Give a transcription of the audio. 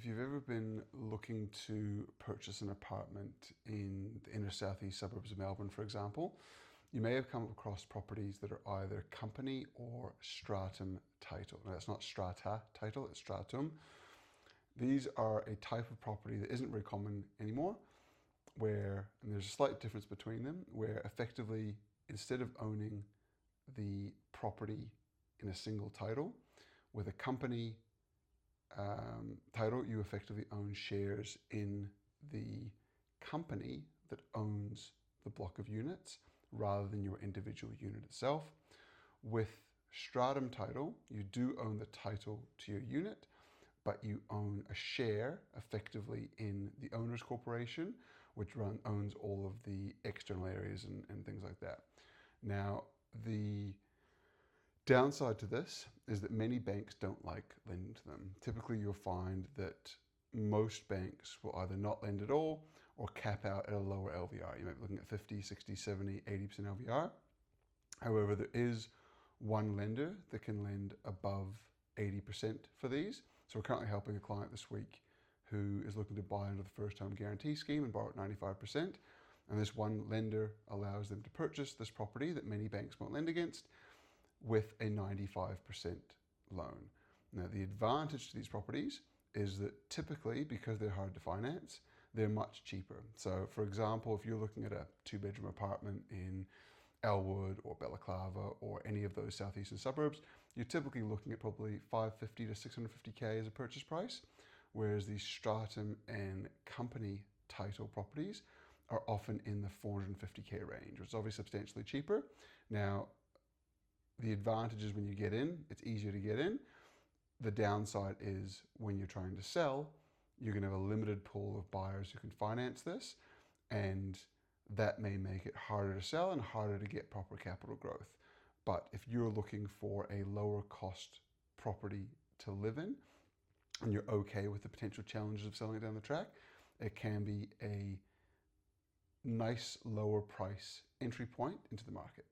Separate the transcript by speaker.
Speaker 1: you've ever been looking to purchase an apartment in the inner southeast suburbs of Melbourne, for example, you may have come across properties that are either company or stratum title. Now, it's not strata title, it's stratum. These are a type of property that isn't very common anymore, and there's a slight difference between them, where effectively, instead of owning the property in a single title, with a company title, you effectively own shares in the company that owns the block of units rather than your individual unit itself. With stratum title, you do own the title to your unit, but you own a share effectively in the owner's corporation, which owns all of the external areas and things like that. Now, the downside to this is that many banks don't like lending to them. Typically, you'll find that most banks will either not lend at all or cap out at a lower LVR. You might be looking at 50, 60, 70, 80% LVR. However, there is one lender that can lend above 80% for these. So we're currently helping a client this week who is looking to buy under the first home guarantee scheme and borrow at 95%. And this one lender allows them to purchase this property that many banks won't lend against with a 95% loan. Now, the advantage to these properties is that typically, because they're hard to finance, they're much cheaper. So for example, if you're looking at a 2-bedroom apartment in Elwood or Balaclava or any of those southeastern suburbs, you're typically looking at probably 550 to 650K as a purchase price, whereas these stratum and company title properties are often in the 450K range, which is obviously substantially cheaper. Now, the advantage is when you get in, it's easier to get in. The downside is when you're trying to sell, you're going to have a limited pool of buyers who can finance this, and that may make it harder to sell and harder to get proper capital growth. But if you're looking for a lower cost property to live in, and you're okay with the potential challenges of selling it down the track, it can be a nice lower price entry point into the market.